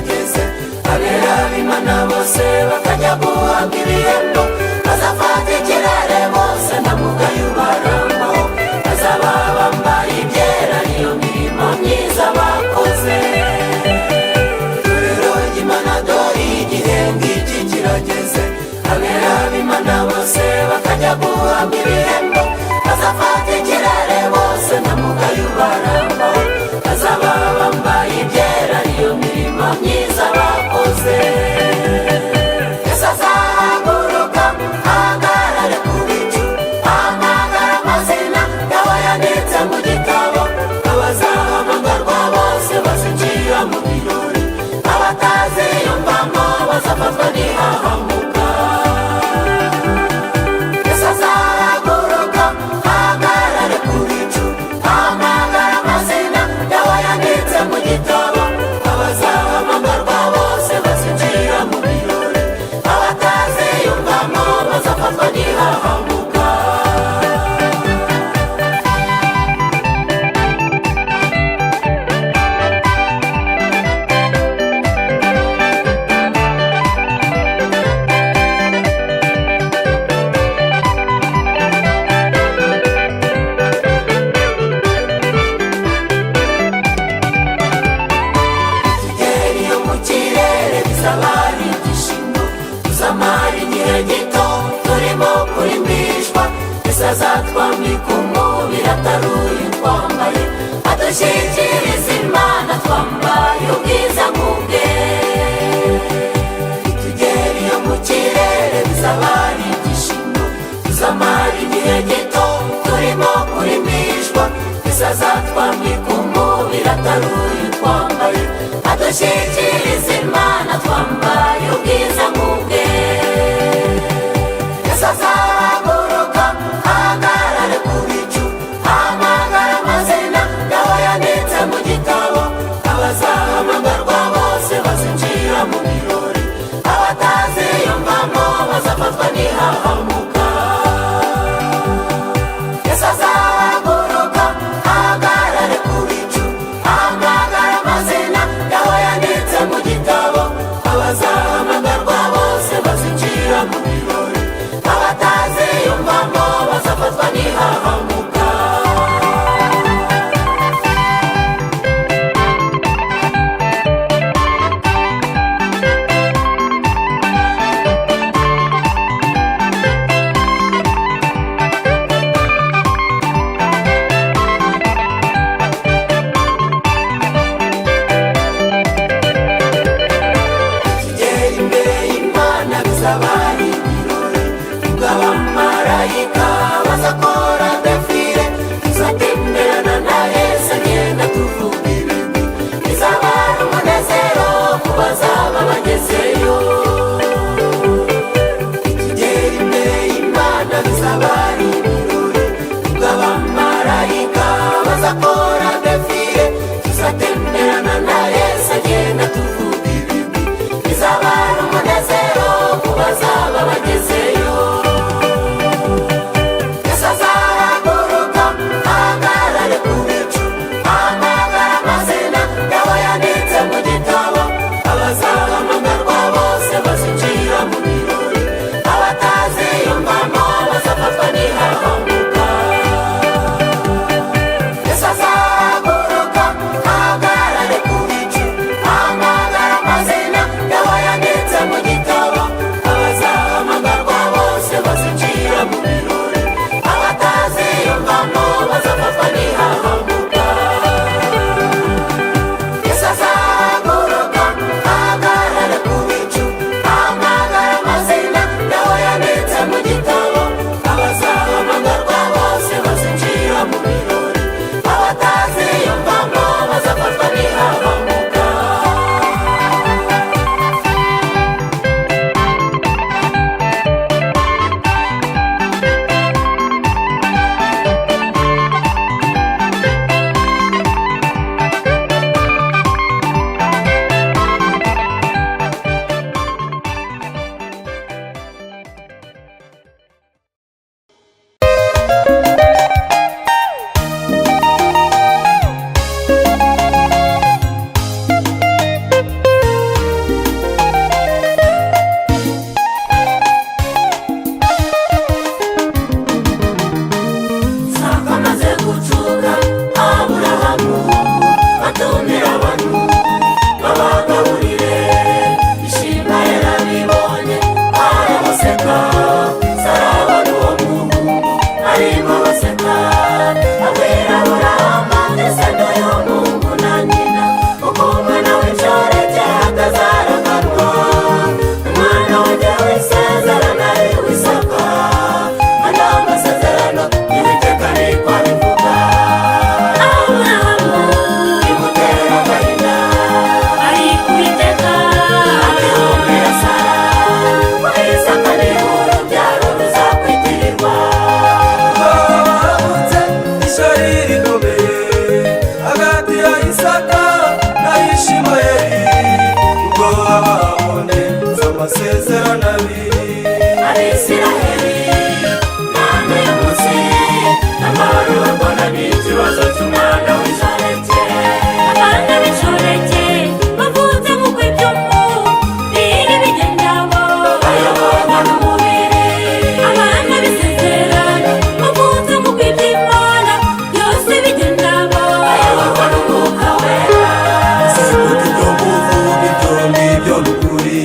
kirageze, abera b'Imana bose bakajya guhabwa ibihembo, bazafata ikirere bose nta mugayo ubarangwaho, bazaba bambaye ibyera iyo mirimo myiza bakoze. Itorero ry'Imana dore igihe ngiki kirageze, abera b'Imana bose bakajya guhabwa ibihembo, bazafata ikirere bose nta mugayo ubarangwaho, bazaba bambaye ibyera iyo mirimo myiza bakoze. Yesu azahaguruka ahagarare ku bicu, ahamagara amazina y'abo yanditse mu gitabo, abazahamagarwa bose bazinjira mu birori, abataziyumvamo bazafatwa n'ihahamuka. Yesu azahaguruka ahagarare ku bicu, ahamagara amazina y'abo yanditse mu gitabo, abazahamagarwa bose bazinjira mu birori, abataziyumvamo bazafatwa n'ihahamuka. Ikigeri yo mu kirere bizaba ari ibyishimo, tuzamara igihe gito turimo kurimbishwa, Yesu azatwambika umubiri atari uyu twambaye, adushyikiriza Imana twambaye ubwiza nk'ubwe. Ikigeri yo mu kirere bizaba ari ibyishimo, tuzamara igihe gito turimo kurimbishwa, Yesu azatwambika umubiri atari uyu twambaye, adushyikiriza Imana twambaye ubwiza nk'ubwe. Yesu azahaguruka ahagarare ku bicu, ahamagara amazina y'abo yanditse mu gitabo, abazahamagarwa bose bazinjira mu birori, abataziyumvamo bazafatwa n'ihahamuka. Yesu azahaguruka ahagarare ku bicu, ahamagara amazina amasezerano abiri Abisiraheli none uyu munsi n'amahoro babona n'ikibazo cy'umwana w'inshoreke. Abana b'inshoreke bavutse mu kw'iby'umubiri bigendamo bayoborwa n'umubiri. Abana b'isezerano bavutse mu kw'iby'Imana byose bigendamo bayoborwa n'Umwuka Wera. sibuka ibyo muvuga ibyo ngibyo ni ukuri,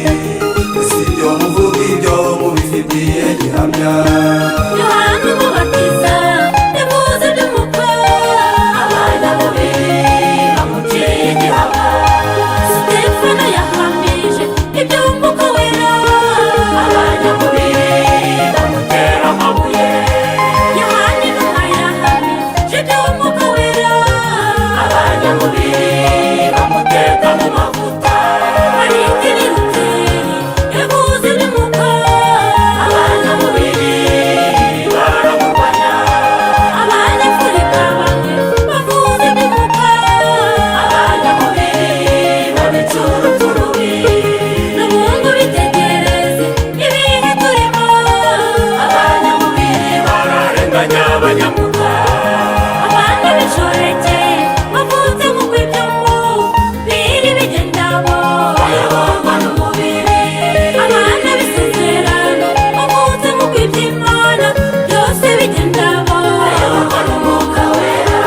si ibyo muvuga ibyo mubifitiye gihamya. Yohana Umubatiza yavuze iby'umukwe, abanyamubiri bamuteye igihaba. Sitefano yahamije iby'Umwuka Wera, abanyamubiri bamutera amabuye. Yohana intumwa yahamije iby'Umwuka Wera, abanyamubiri bamuteka mu mavuta. Martini Luteri yavuze iby'umwuka, abanyamubiri baramurwanya. Abanyafurika bamwe bavuze iby'umwuka, abanyamubiri babicura uturubi. N'ubundi ubitegereze ibihe turimo, abanyamubiri bararenganya abanyamwuka. Abana b'inshoreke bavutse mu kw'iby'umubiri bigendamo bayoborwa n'umubiri. Abana b'isezerano bavutse mu kw'iby'Imana byose bigendamo bayoborwa n'Umwuka Wera.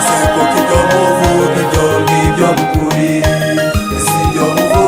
sibuka ibyo muvuga ibyo ngibyo ni ukuri, si ibyo muvuga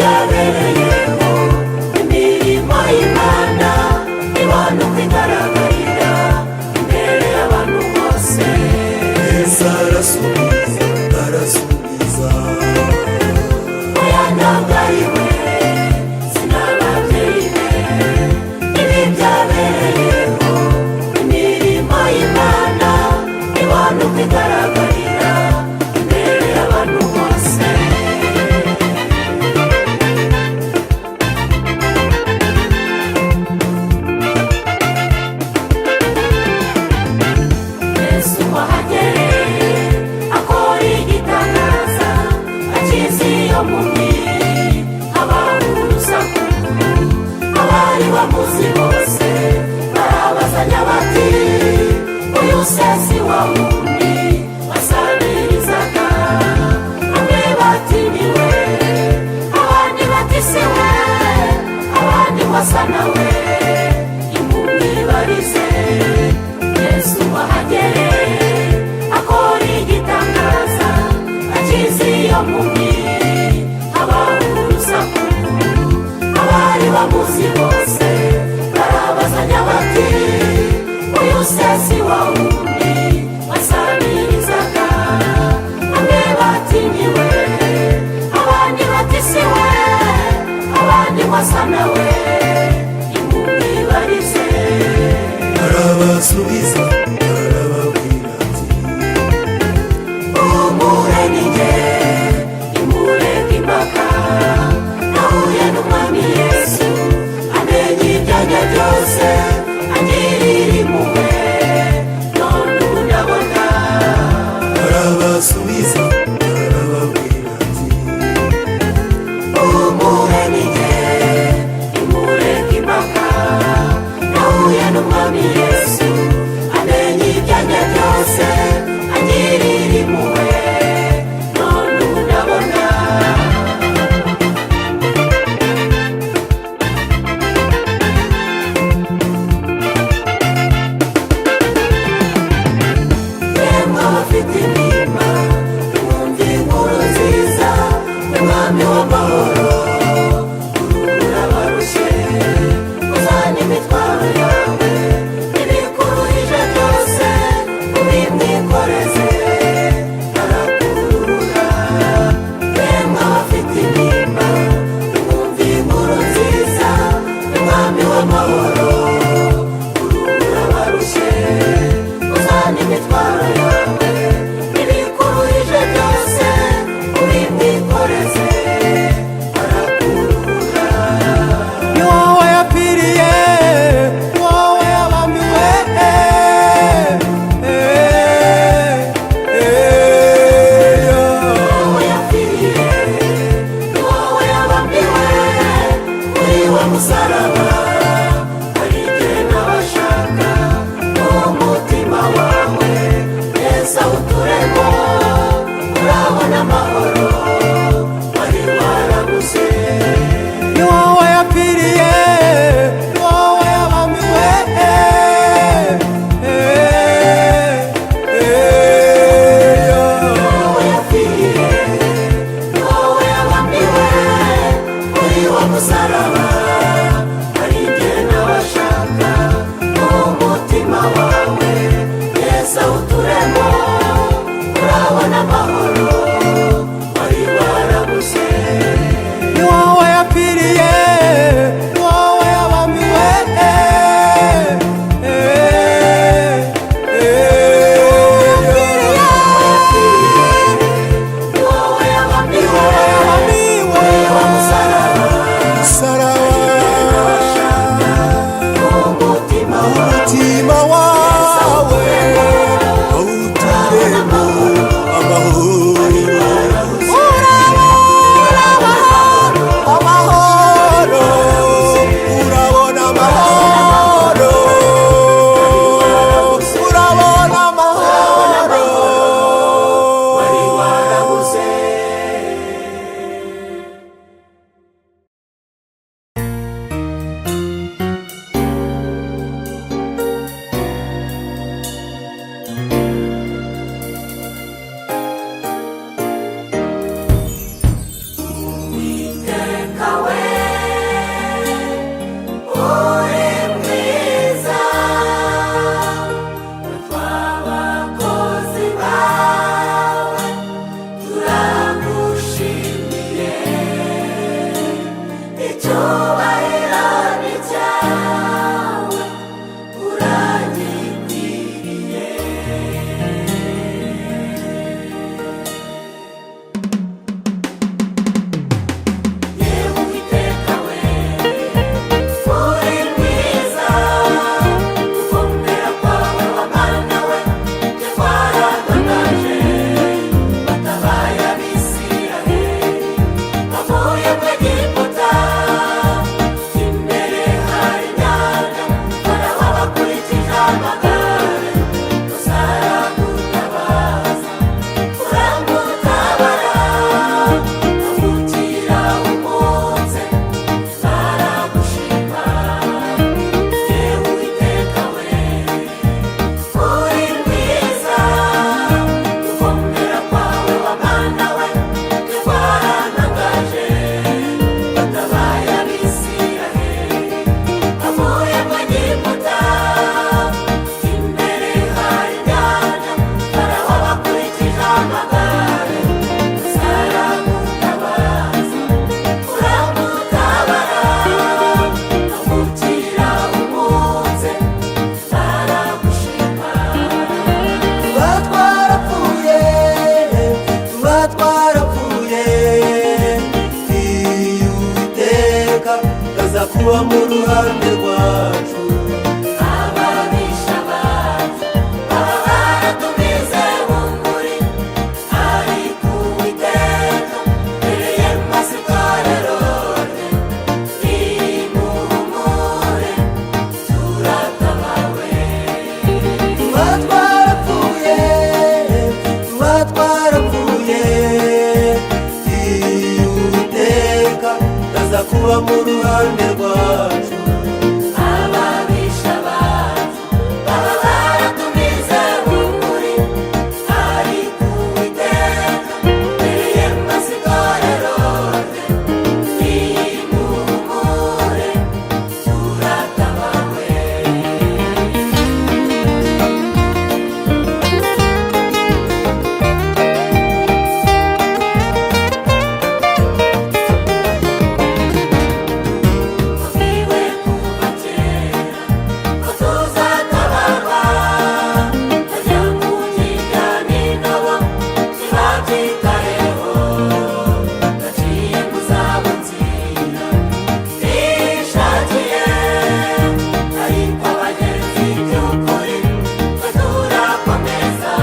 byabereyeho imirimo y'Imana ibona uko igaragarira imbere y'abantu bose. Yesu arasubiza, arasubiza, oya ntabwo ari we, si n'ababyeyi be. Ibi byabereyeho imirimo y'Imana ibona uko igaragarira imbere y'abantu bose. Yesu wahagereye akora igitangaza, akiza iyo mpumyi habaho urusaku. Abari bamuzi bose barabazanya bati, uyu se si wa wundi wasabirizaga? Bamwe bati ni we, abandi bati si we, abandi wasa nawe, impumyi barize. Yesu wahagereye akora igitangaza, akiza iyo mpumyi habaho urusaku. Abari bamuzi bose barabazanya bati, uyu se si wa wundi wasabirizaga? Bamwe bati ni we, abandi bati si we, abandi wasa nawe, impumyi barize. arabasubiza, arababwira ati, Humure ni jye, nimureke impaka. Nahuye n'Umwami Yesu amenye ibyanjye byose, angirira impuhwe, none ubu ndabona. arabasubiza, arababwira ati, Humure ni jye, nimureke impaka. Nahuye n'Umwami Yesu amenye ibyanjye byose, angirira impuhwe, none ubu ndabona. Yemwe abafite intimba nimwumve inkuru nziza y'Umwami w'amahoro. Uruhura abarushye, uzane imitwaro yawe n'ibikuruhije byose, ubimwikoreze arakuruhura. Yemwe abafite intimba nimwumve inkuru nziza y'Umwami w'amahoro. Uruhura abarushye, uzane imitwaro yawe n'ibikuruhije byose, ubimwikoreze arakuruhura. ni wowe yapfiriye, ni wowe yabambiwe, wowe yapfiriye, ni wowe yabambiwe kuri wa musaraba. Hari igihe n'abashaka umutima wawe, Yesu awuturemo, urabona amahoro wari warabuze. ni wowe yapfiriye, ni wowe yabambiwe, Wowe yapfiriye, ni wowe yabambiwe kuri wa musaraba. Hari igihe n'abashaka umutima wawe, Yesu awuturemo, urabona amahoro wari warabuze. ni wowe yapfiriye, ni wowe yabambiwe, Ni wowe yabambiwe kuri wa musaraba. musaraba aza kuba mu ruhande rwacu. ababisha bacu baba baratumize bunguri, ariko Uwiteka mbere masitorero rye nimuhumure turatabawe. Tuba twarapfuye, tuba twarapfuye, iyo Uwiteka aza kuba mu ruhande rwacu. ababisha bacu baba baratumize bunguri, ariko Uwiteka mbere masitorero rye nimuhumure turatabawe. Tubwiwe kuva kera ko tuzatabarwa, bajya mu ngiga n'ingabo ntibabyitayeho, baciye mu zabo nzira bishakiye, ariko abagenzi by'ukuri twe turakomeza,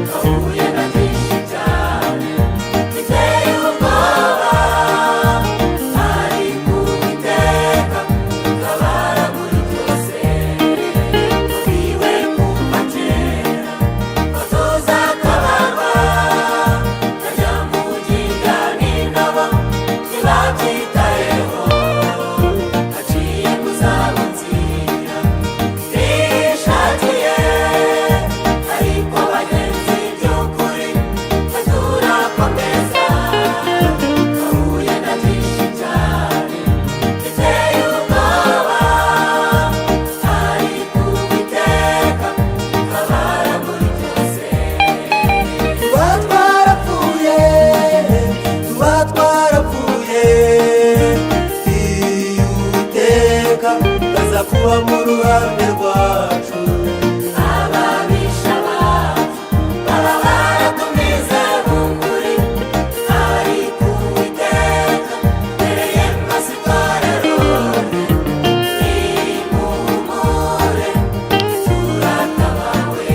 twahuye na byinshi cyane biteye ubwoba, ariko Uwiteka utabara muri byose. Tubwiwe kuva kera ko tuzatabarwa, bajya mu ngiga n'ingabo ntibabyitayeho, baciye mu zabo nzira bishakiye, ariko abagenzi by'ukuri twe turakomeza, twahuye na byinshi cyane biteye ubwoba, ariko Uwiteka utabara muri byose. Tuba twarapfuye, tuba twarapfuye, iyo Uwiteka aza kuba mu ruhande rwacu. ababisha bacu baba baratumize bunguri, ariko Uwiteka mbere masitorero rye nimuhumure turatabawe.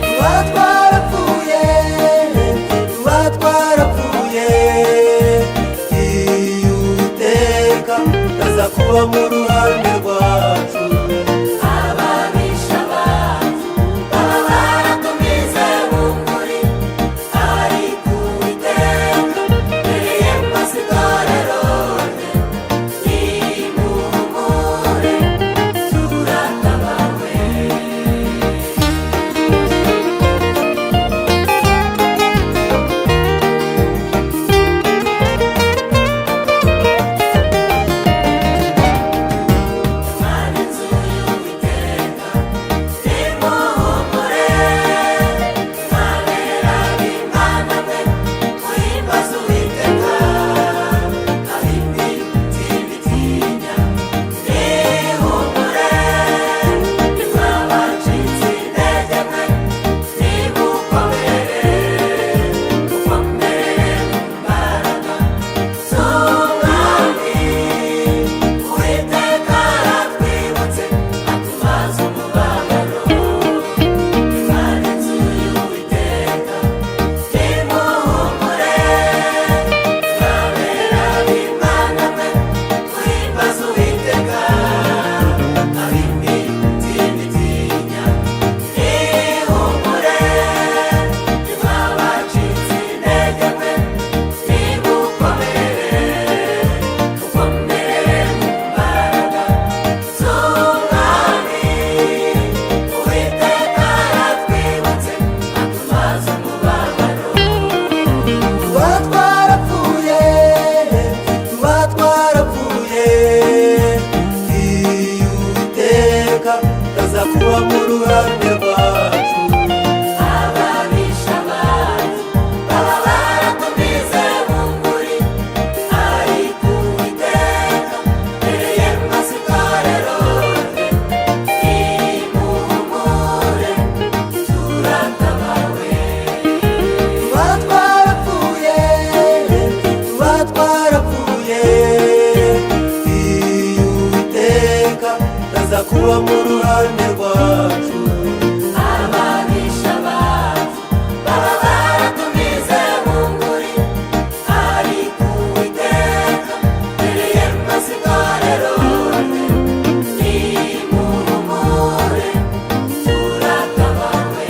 Tuba twarapfuye, tuba twarapfuye, iyo Uwiteka aza kuba mu ruhande rwacu. ababisha bacu baba baratumize bunguri, ariko Uwiteka mbere masitorero rye nimuhumure turatabawe. Imana kuba mu ruhande rwacu. ababisha bacu baba baratumize bunguri, ariko Uwiteka irihemba si itorero rye. Nimuhumure turatabawe.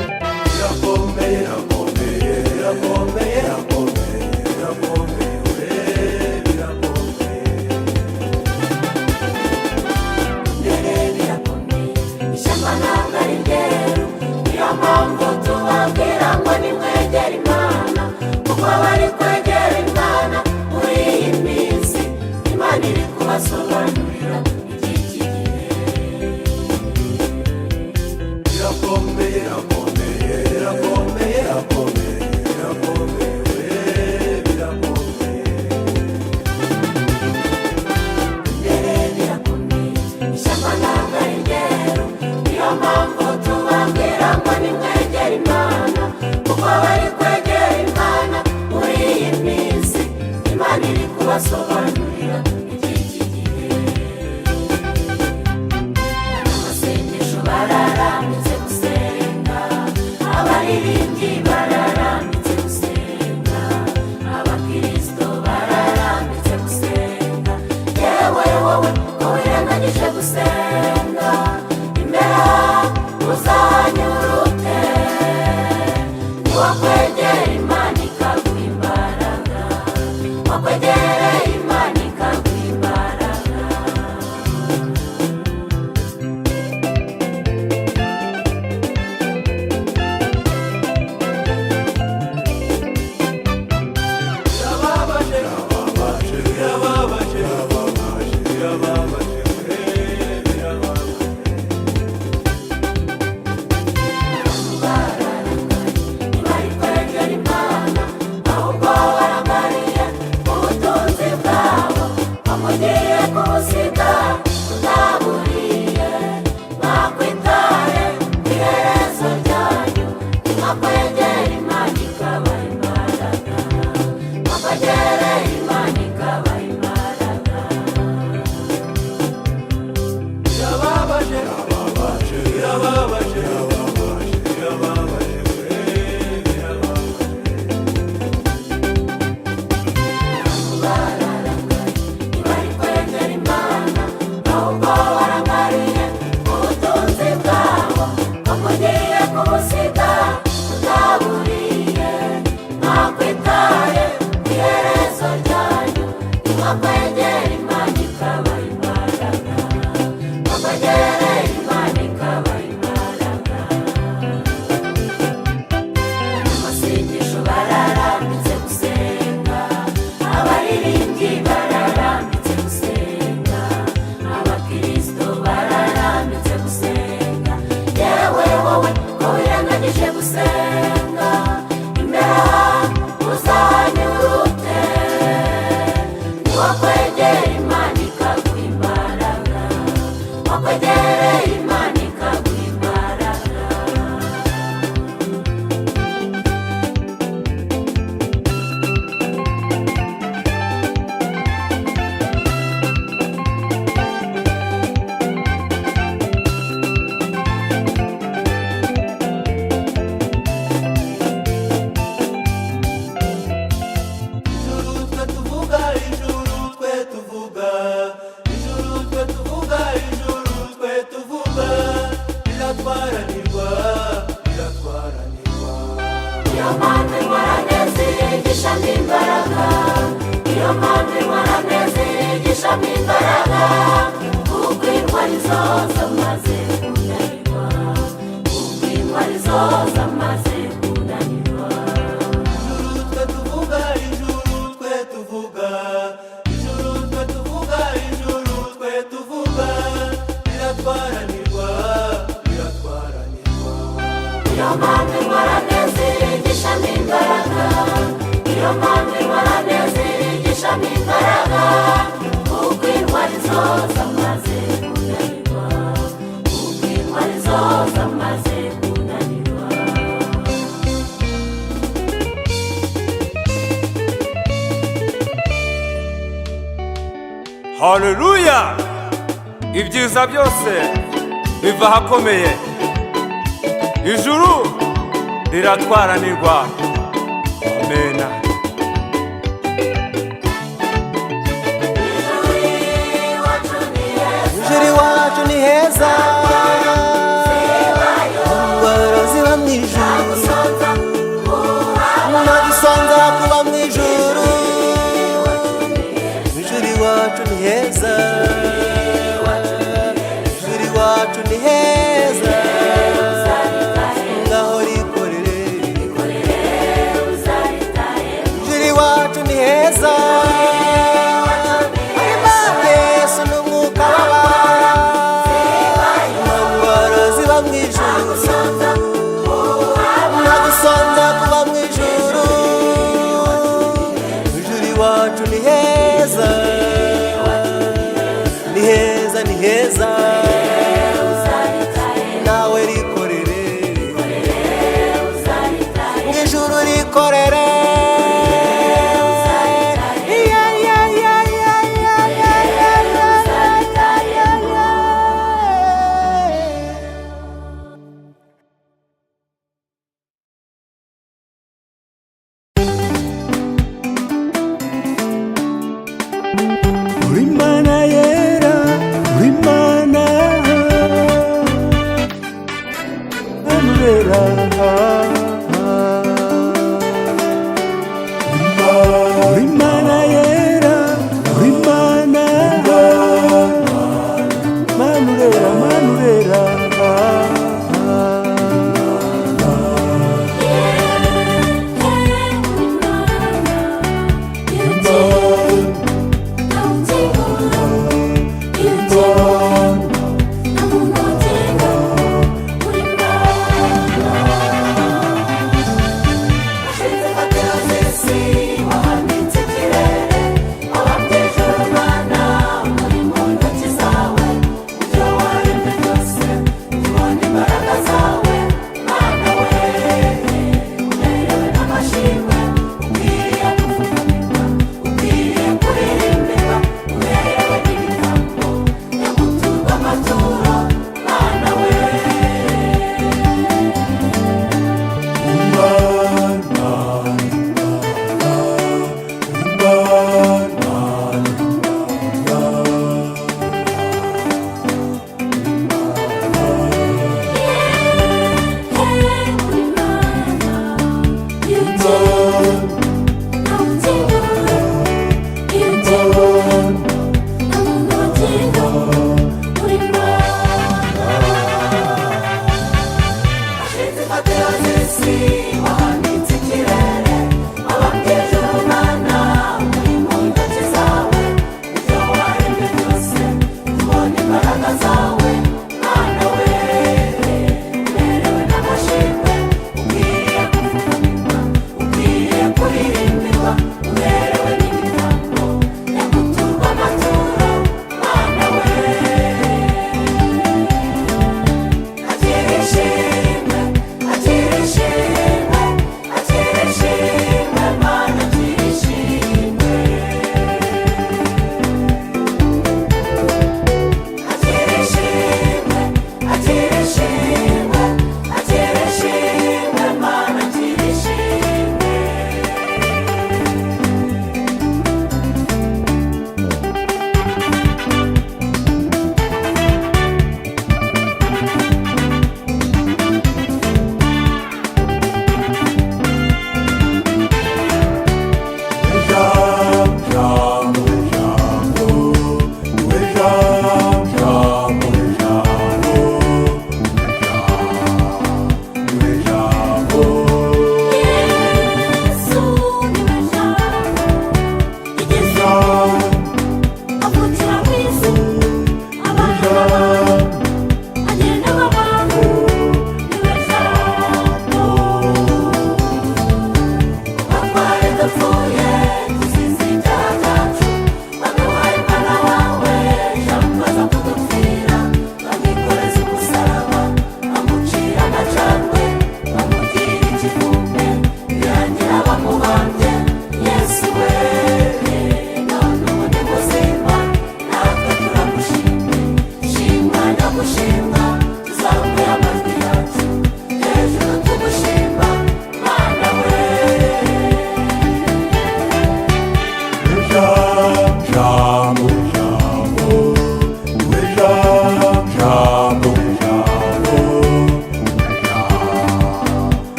Irakomeye, irakomeye, irakomeye, irakomeye, irakomeye, irakomeye. Mbere birakomeye, ishyamba ntabwo ari ryeru, niyo mpamvu tubabwira ngo nimwegere Imana, kuko abari kwegera Imana muri iyi minsi, Imana iri kubasobanurira iby'iki gihe. Irakomeye, irakomeye, irakomeye, irakomeye, irakomeye, irakomeye. Mbere birakomeye, ishyamba ntabwo ari ryeru, niyo mpamvu tubabwira ngo nimwegere Imana, kuko abari kwegera Imana muri iyi minsi, Imana iri kubasobanurira iby'iki gihe. Amasengesho bararambitse gusenga, abaririmbyi bararambitse gusenga, abakristo bararambitse gusenga. Yewe wowe ko wirengagije gusenga, imbere uzanyura ute? Niwakwegera Imana ikaguha imbaraga, wakwegereye Imana ikaguha imbaraga. Irababaje, irababaje, irababaje, irababaje, irababaje, irababaje. Ntibari kwegera Imana, ahubwo barangariye ubutunzi bwabo, bamugiye kubusiga bwaburiye. Mwakwitaye ku iherezo ryanyu, mwakwegera Imana ikabaha imbaraga, mwakwegereye Imana ikabaha imbaraga. Irababaje, irababaje, irababaje, irababaje, irababaje, Ntibari kwegera Imana, ahubwo barangariye ubutunzi bwabo, bamugiye kubusiga bwaburiye. Mwakwitaye ku iherezo ryanyu, mwakwegera Imana ikabaha imbaraga, mwakwegereye Imana ikabaha imbaraga. Amasengesho bararambitse gusenga, abaririmbyi bararambitse gusenga, abakristo bararambitse gusenga. Yewe wowe ko wirengagije gusenga, imbere uzanyura ute? Niwakwegera Imana ikaguha imbaraga, wakwegereye Imana ikaguha imbaraga. ijuru twe tuvuga, ijuru twe tuvuga, ijuru twe tuvuga, ijuru twe tuvuga. Riratwaranirwa, riratwaranirwa. Iyo mpamvu inkorane zigishamo imbaraga, iyo mpamvu inkorane zigishamo imbaraga, kuko intwari zo zamaze kunanirwa, kuko intwari zo zamaze kunanirwa. Ijuru twe tuvuga, ijuru twe tuvuga, ijuru twe tuvuga, ijuru twe tuvuga. Riratwaranirwa, riratwaranirwa. Iyo mpamvu inkorane zigishamo imbaraga, iyo zamaze kunanirwa, kuko intwari zo zamaze kunanirwa. Haleluya! Ibyiza byose biva ahakomeye, ijuru riratwaranirwa. Amena. ijuru iwacu ni heza, indwara ziba mu ijuru, nta gisonza kuba mu ijuru. ijuru iwacu ni heza, ijuru iwacu ni heza, ngaho rikorere. ijuru iwacu ni heza, Imana Yesu n'umwuka w'abantu, nta ndwara ziba mu ijuru, nta gusonza kuba mu ijuru. ijuru iwacu ni heza, ni heza, ni heza, nawe rikorere, mu ijuru rikorere. Uri Mana yera, uri Mana anurera, uri Mana yera, uri Mana manurera, manurera. Agira ishimwe,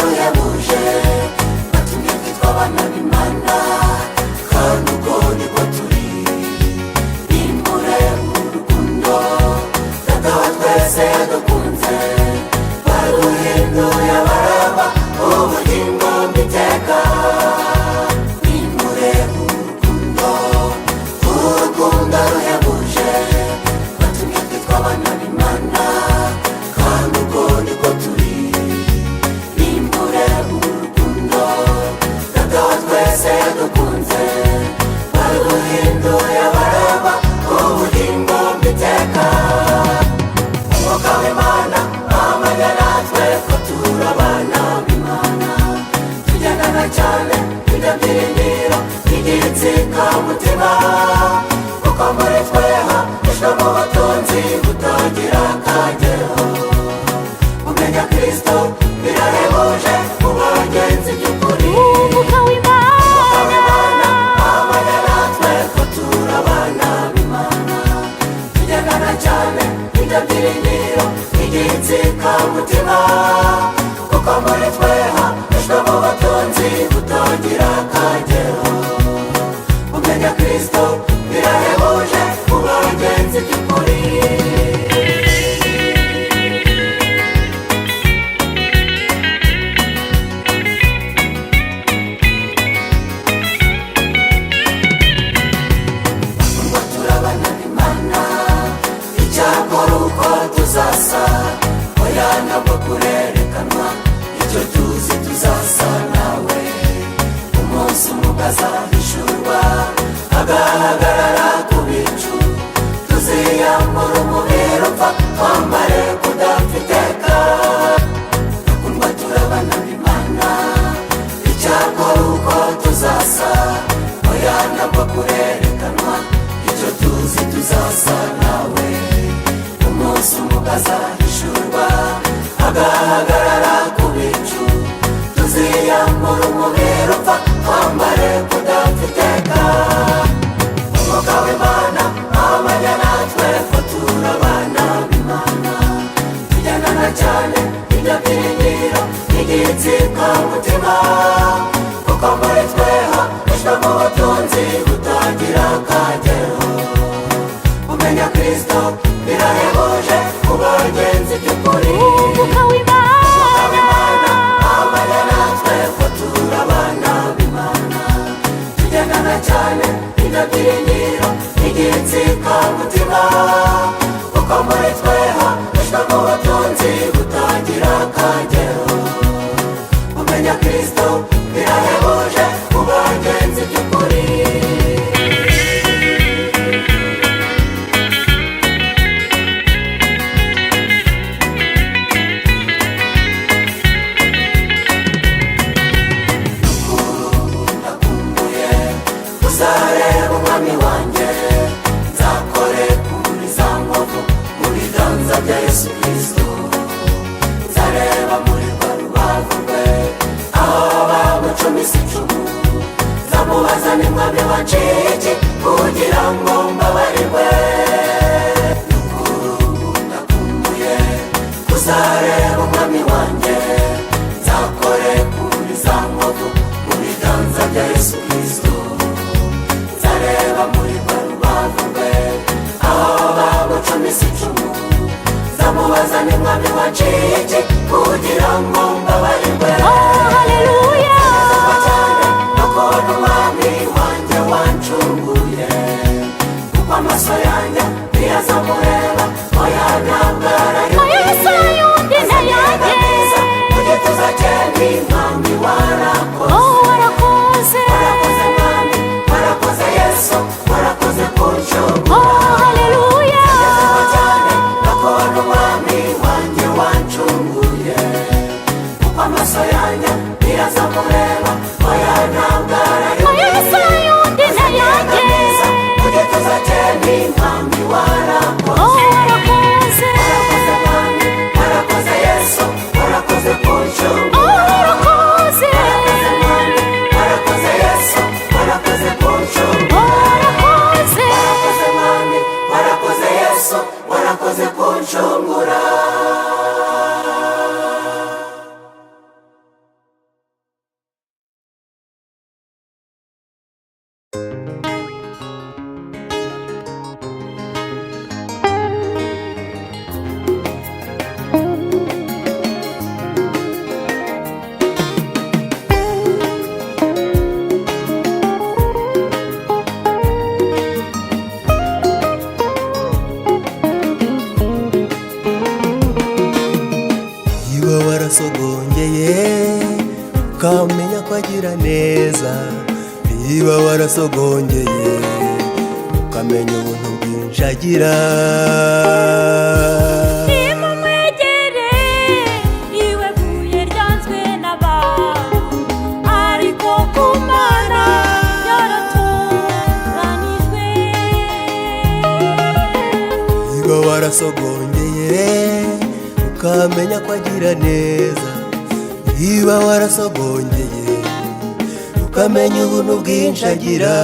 ruhebuje watumye twitwa abana b'Imana, kandi uko niko turi. Nimbure urukundo Data wa twese yadukunze, baruhinduye abaraba ubugingo bw'iteka. Nimbure urukundo ruhebuje watumye twitwa abana b'Imana, kandi uko niko turi. Nimbure urukundo Data wa twese yadukunze, baruhinduye abaraba ubugingo bw'iteka. Umwuka w'Imana amanya natwe ko turi abana b'Imana, tugendana cyane ibyo byiringiro by'igitsikamutima, kuko muri twe hahishwe mu butunzi butagira akagero. Kumenya Kristo birahebuje mu bagenzi by'ukuri. Umwuka w'Imana amanya natwe ko turi abana b'Imana, tugendana cyane ibyo byiringiro by'igitsikamutima, kuko muri twe hahishwe mu butunzi butagira akagero. Kumenya Kristo birahebuje mu bagenzi by'ukuri. Ngo turabana b'Imana, icyakora uko tuzasa oya ntabwo kurerekanwa, icyo tuzi tuzasa nawe. Umunsi umwe azahishurwa agahagarara ku bicu, tuziyambura umubiri upfa twambare kudapfa iteka. Bakundwa turabana b'Imana, icyakora uko tuzasa oya ntabwo kurerekanwa, icyo tuzi tuzasa nawe. Umunsi umwe azahishurwa agahagarara ku bicu, tuziyambura umubiri upfa twambare kudapfa iteka. Umwuka w'Imana amanya natwe ko turi abana b'Imana, tugendana cyane ibyo byiringiro by'igitsikamutima, kuko muri twe hahishwe mu butunzi butagira akagero. Kumenya Kristo birahebuje mu bagenzi by'ukuri. Umwuka w'Imana amanya natwe ko turi abana b'Imana, tugendana cyane ibyo byiringiro by'igitsikamutima, kuko muri twe hahishwe mu butunzi butagira akagero. Kumenya Kristo birahebuje mu bagenzi by'ukuri. Ndakumbuye kuzareba umwami wanjye, nzakore kuri za nkovu mu biganza bya Yesu Kristo. Nzareba muri rwa rubavu rwe aho bamucumise icumu, nzamubaza ni mwami wanciye iki kugira ngo mbabarirwe. Ndakumbuye kuzareba umwami wanjye, nzakore kuri za nkovu mu biganza bya Yesu Kristo. Nzareba muri rwa rubavu rwe aho bamucumise icumu, nzamubaza ni mwami wanciye iki kugira ngo mbabarirwe. Haleluya Nezezwa cyane no kubona umwami wanjye wancunguye, kuko amaso yanjye ntiyazamureba oya ntabwo arayumva. Yesu yundi na yanjye, Mu gituza cye ni mwami warakoze. oh warakoze. Warakoze mwami, warakoze Yesu, warakoze kuncungura. Oh haleluya Nezezwa cyane no kubona umwami wanjye wancunguye, kuko amaso yanjye ntiyazamureba oya ntabwo arayumva. Yesu yundi na yanjye, Mu gituza cye ni mwami warakoze. oh warakoze. Warakoze mwami, warakoze Yesu, warakoze kuncungura. Oh warakoze. Warakoze mwami, warakoze Yesu, warakoze kuncungura. Oh warakoze. Warakoze mwami, warakoze Yesu, warakoze kuncungura. warasogongeye ukamenya ko agira neza, niba warasogongeye ukamenya ubuntu bwinshi agira. nimumwegere iwe buye ryanzwe n'abantu, ariko ku Mana yaratoranijwe. Niba warasogongeye ukamenya ko agira neza, niba warasogongeye ukamenya ubuntu bwinshi agira.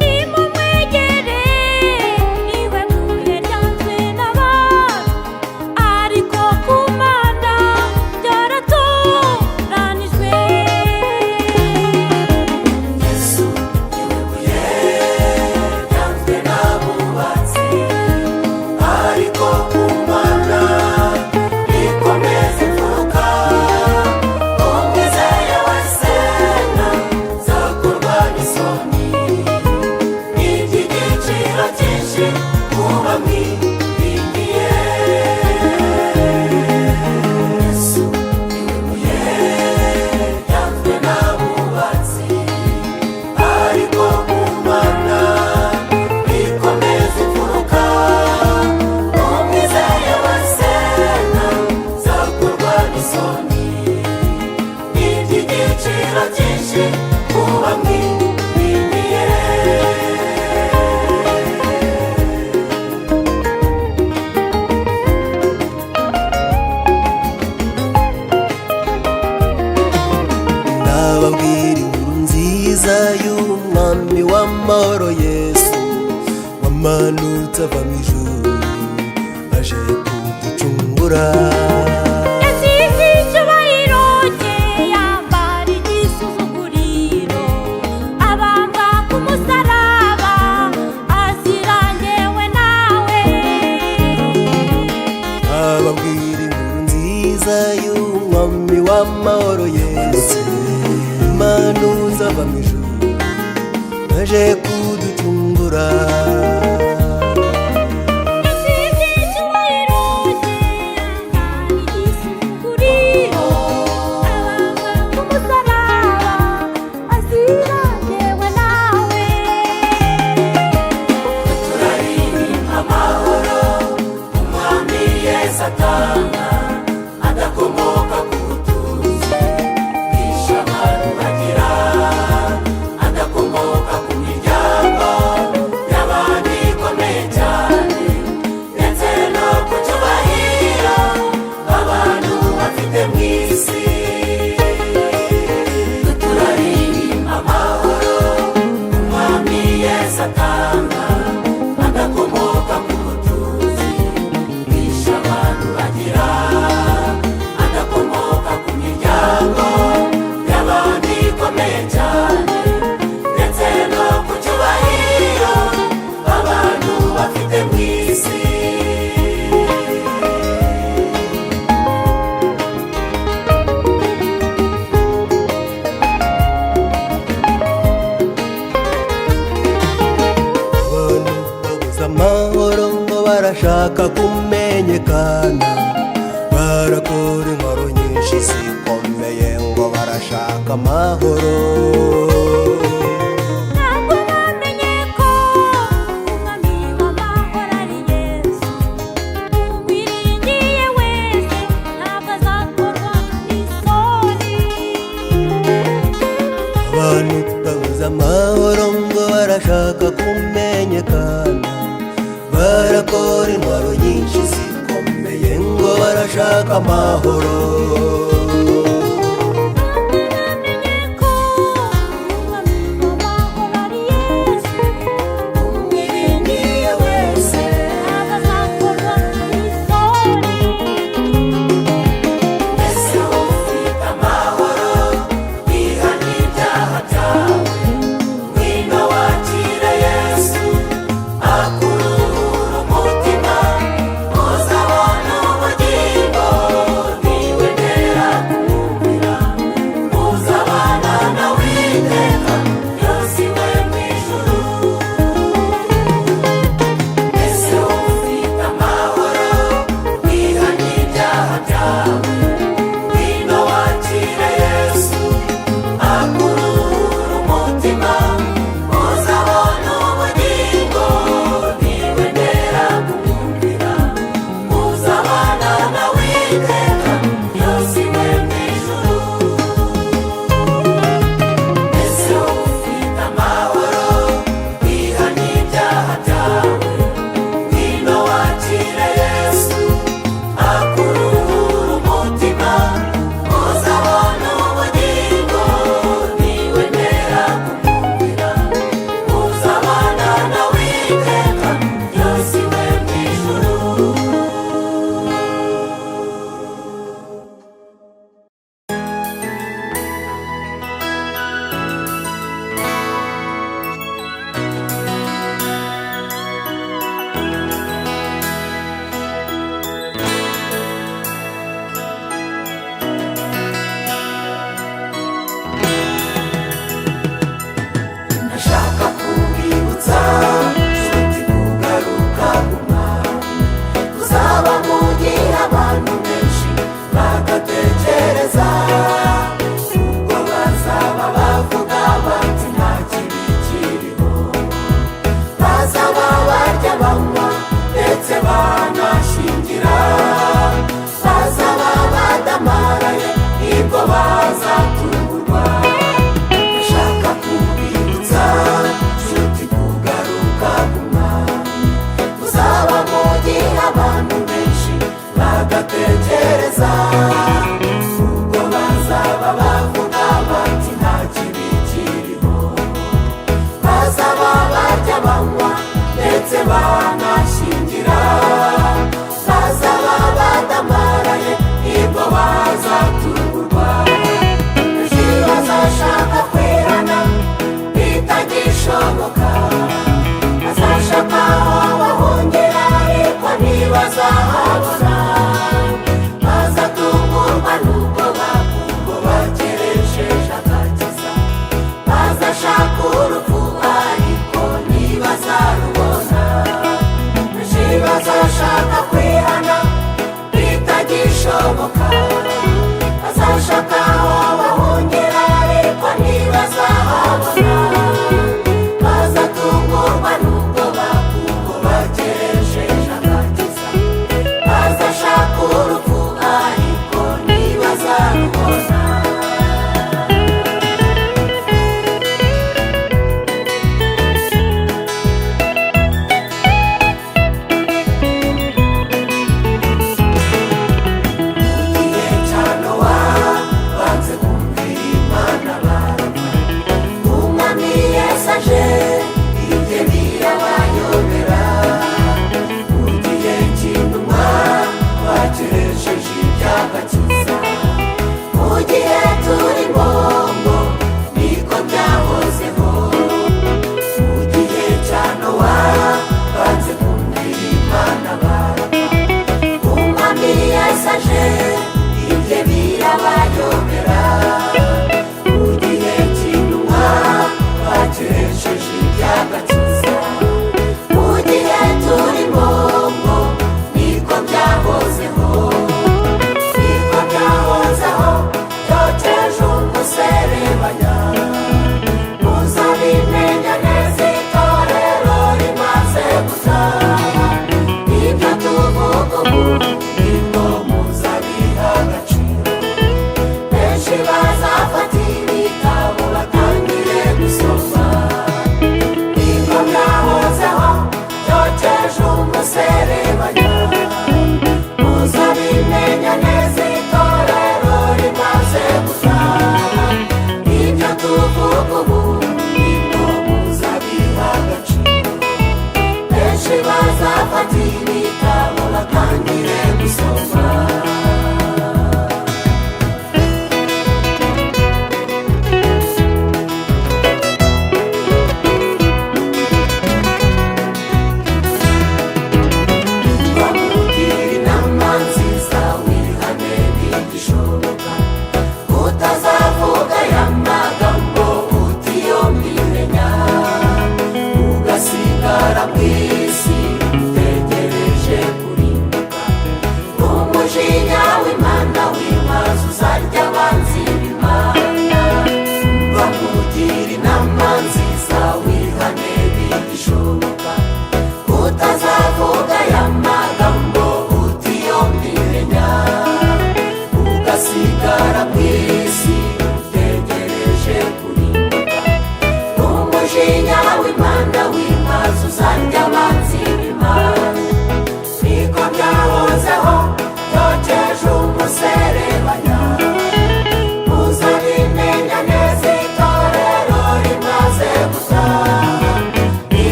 nimumwegere iwe buye ryanzwe n'abantu, ariko ku Mana yaratoranijwe. Yesu niwe buye ryanzwe n'abubatsi, ariko ku Mana rikomeza imfuruka. Umwizeye wese ntazakorwa n'isoni, ni iby'igiciro cyinshi kuba mwiringiye. Yesu niwe buye ryanzwe n'abubatsi, ariko ku Mana rikomeza imfuruka. Umwizeye wese ntazakorwa n'isoni, ni iby'igiciro cyinshi kuba mwiringiye. Nababwira inkuru nziza y'umwami w'amahoro Yesu, wamanutse ava mu ijuru aje kuducungura. yasize icyubahiro cye, yambara igisuzuguriro, abambwa ku musaraba, azira njyewe nawe. Ababwira inkuru nziza y'umwami w'amahoro Yesu, wamanutse ava mu ijuru aje kuducungura. yasize icyubahiro cye, yambara igisuzuguriro, abambwa ku musaraba, azira njyewe nawe. Turaririmba amahoro umwami Yesu atanga, adakomoka ku butunzi bwinshi abantu bagira, adakomoka ku miryango y'abandi ikomeye cyane, ndetse no ku cyubahiro abantu bafite mu isi. Turaririmba amahoro umwami Yesu atanga, adakomoka ku butunzi bwinshi abantu bagira, adakomoka ku miryango y'abandi ikomeye cyane, ndetse no ku cyubahiro abantu bafite mu isi. Abantu babuze amahoro ngo barashaka kumenyekana, barakora inkoro nyinshi zikomeye ngo barashaka amahoro. Ntabwo bamenye ko umwami w'amahoro ari Yesu, uwiringiye wese ntabwo azakorwa n'isoni. Abantu babuze amahoro ngo barashaka kumenyekana, barakora intwaro nyinshi zikomeye ngo barashaka amahoro. Bamenye ko umwami w'amahoro ari Yesu, Umwiringiye wese ntabwo azakorwa n'isoni. ese ufite amahoro, wihana ibyaha byawe, ngwino wakire Yesu akuruhura umutima, uzabona ubugingo, niwe birabayobera mu gihe cy'intumwa bakesheje iby'agakiza mu gihe turimo ngo niko byahozeho niko byahozeho byokeje umuserebanya muzabimenya neza itorero rimaze gutaha ibyo tuvuga ubu nibwo muzabiha agaciro benshi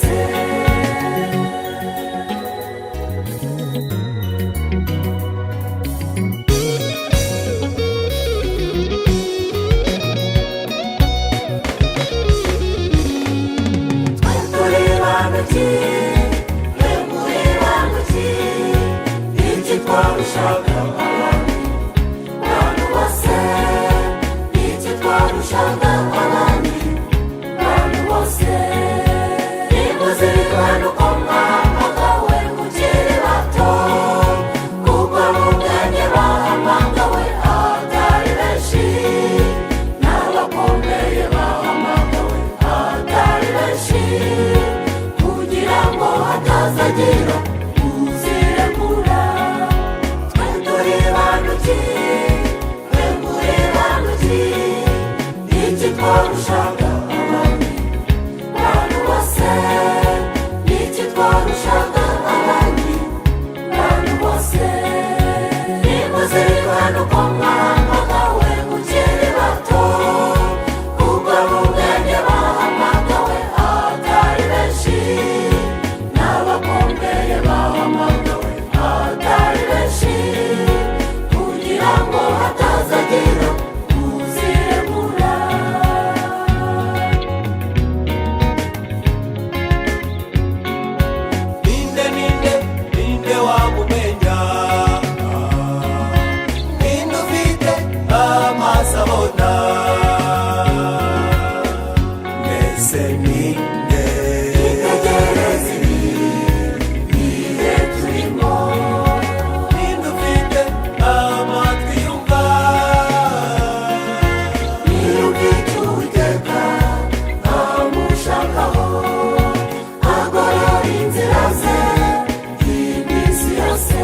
yose. Turi bantu twe muri bantu iki twarushaga abandi bantu bose, iki twarushaga abandi bantu bose. Nimuzirikane uko mwahamagawe mukiri bato, kuko mu bwenge bahamagawe atari benshi, n'abakomeye bahamagawe atari benshi, kugira ngo hatazagira uziremura. Twe turi bantu twe muri bantu iki twarushaga abandi bantu bose, iki twarushaga abandi bantu bose. Nimuzirikane uko mwahamagawe mukiri bato, kuko mu bwenge bahamagawe atari benshi, n'abakomeye bahamagawe atari benshi, kugira ngo hatazagira uziremura. ninde wamumenya, ninde ufite amaso abona, mbese ninde Itegereze ibihe turimo, ninde ufite amatwi yumva, niyumvise Uwiteka amushakaho, agorora inzira ze iminsi yose.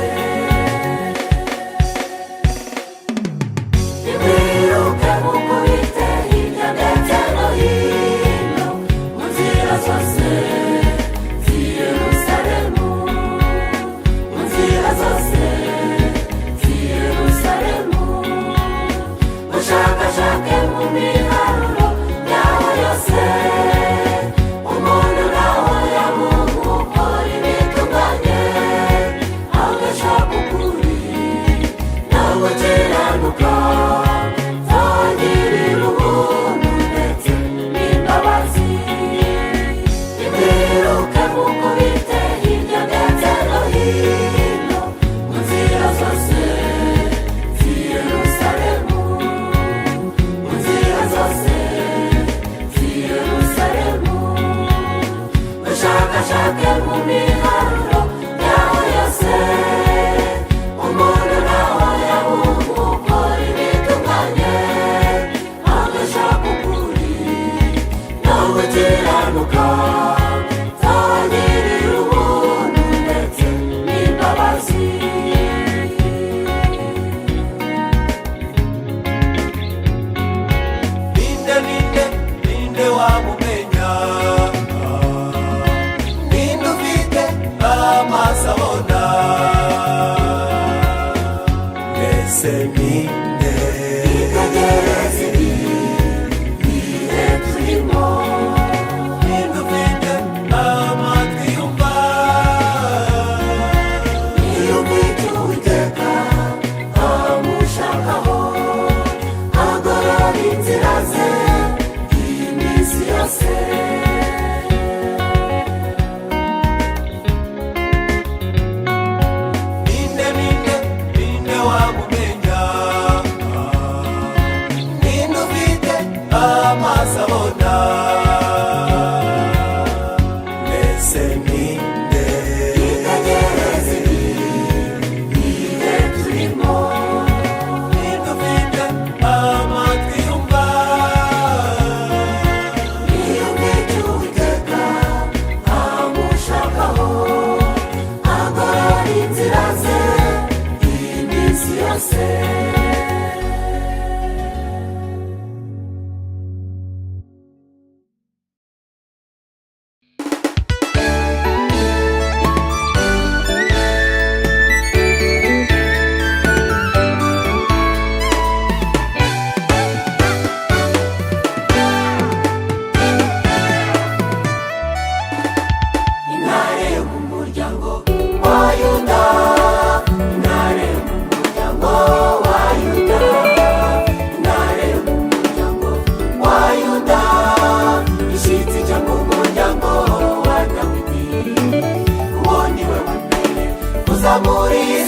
Nimwiruke mukubite hirya ndetse no hino, mu nzira zose z'i Yerusalemu, mu nzira zose z'i Yerusalemu. Mushakashake mu miharuro yaho yose, umuntu naho yamungu ukora ibitunganye, agashaka ukuri no gukiranuka, zagirira ubuntu ndetse n'imbabazi. Nimwiruke mukubite hirya ndetse no hino, mu nzira zose z'i Yerusalemu, mu nzira zose z'i Yerusalemu. Mushakashake mu miharuro yaho yose, umuntu naho yabungu ukora ibitunganye, agashaka ukuri no gukiranuka, zagirira ubuntu ndetse n'imbabazi. ninde wamumenya, ninde ufite amaso abona, mbese ninde Itegereze ibihe turimo, ninde ufite amatwi yumva, niyumvise Uwiteka amushakaho, agorora inzira ze iminsi yose. ninde wamumenya, ninde ufite amaso abona, mbese ninde Itegereze ibihe turimo, ninde ufite amatwi yumva, niyumvise Uwiteka amushakaho, agorora inzira ze iminsi yose. muri